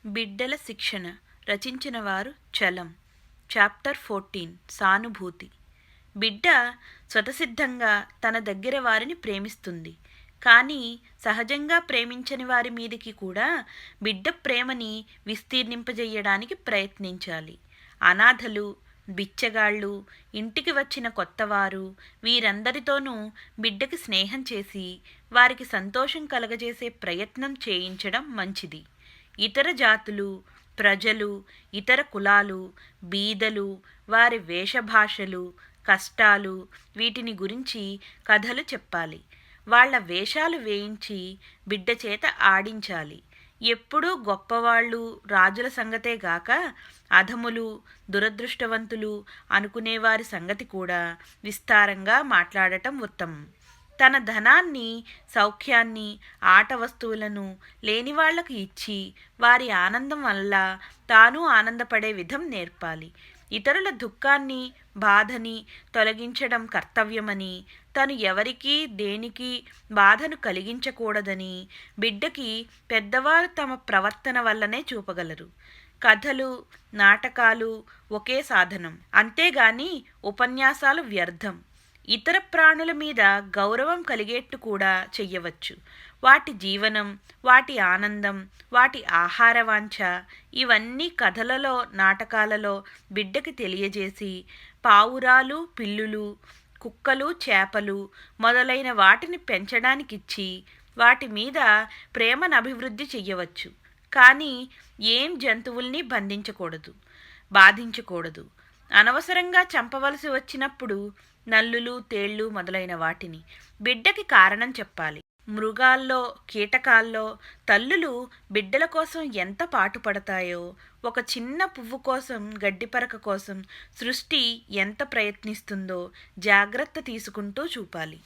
బిడ్డల శిక్షణ రచించిన వారు చలం. చాప్టర్ 14 సానుభూతి. బిడ్డ స్వతసిద్ధంగా తన దగ్గర వారిని ప్రేమిస్తుంది. కానీ సహజంగా ప్రేమించని వారి మీదికి కూడా బిడ్డ ప్రేమని విస్తీర్ణింపజేయడానికి ప్రయత్నించాలి. అనాథలు, బిచ్చగాళ్ళు, ఇంటికి వచ్చిన కొత్తవారు, వీరందరితోనూ బిడ్డకి స్నేహం చేసి వారికి సంతోషం కలగజేసే ప్రయత్నం చేయించడం మంచిది. ఇతర జాతులు, ప్రజలు, ఇతర కులాలు, బీదలు, వారి వేషభాషలు, కష్టాలు, వీటిని గురించి కథలు చెప్పాలి. వాళ్ళ వేషాలు వేయించి బిడ్డ చేత ఆడించాలి. ఎప్పుడూ గొప్పవాళ్ళు, రాజుల సంగతే గాక అధములు, దురదృష్టవంతులు అనుకునేవారి సంగతి కూడా విస్తారంగా మాట్లాడటం ఉత్తమం. తన ధనాన్ని, సౌఖ్యాన్ని, ఆట వస్తువులను లేనివాళ్లకు ఇచ్చి వారి ఆనందం వల్ల తాను ఆనందపడే విధం నేర్పాలి. ఇతరుల దుఃఖాన్ని, బాధని తొలగించడం కర్తవ్యమని, తను ఎవరికీ దేనికి బాధను కలిగించకూడదని బిడ్డకి పెద్దవారు తమ ప్రవర్తన వల్లనే చూపగలరు. కథలు, నాటకాలు ఒకే సాధనం, అంతేగాని ఉపన్యాసాలు వ్యర్థం. ఇతర ప్రాణుల మీద గౌరవం కలిగేట్టు కూడా చెయ్యవచ్చు. వాటి జీవనం, వాటి ఆనందం, వాటి ఆహార వాంఛ ఇవన్నీ కథలలో, నాటకాలలో బిడ్డకి తెలియజేసి పావురాలు, పిల్లులు, కుక్కలు, చేపలు మొదలైన వాటిని పెంచడానికిచ్చి వాటి మీద ప్రేమను అభివృద్ధి చెయ్యవచ్చు. కానీ ఏం జంతువుల్ని బంధించకూడదు, బాధించకూడదు. అనవసరంగా చంపవలసి వచ్చినప్పుడు నల్లులు, తేళ్ళు మొదలైన వాటిని బిడ్డకి కారణం చెప్పాలి. మృగాల్లో, కీటకాల్లో తల్లులు బిడ్డల కోసం ఎంత పాటుపడతాయో, ఒక చిన్న పువ్వు కోసం, గడ్డిపరక కోసం సృష్టి ఎంత ప్రయత్నిస్తుందో జాగ్రత్త తీసుకుంటూ చూపాలి.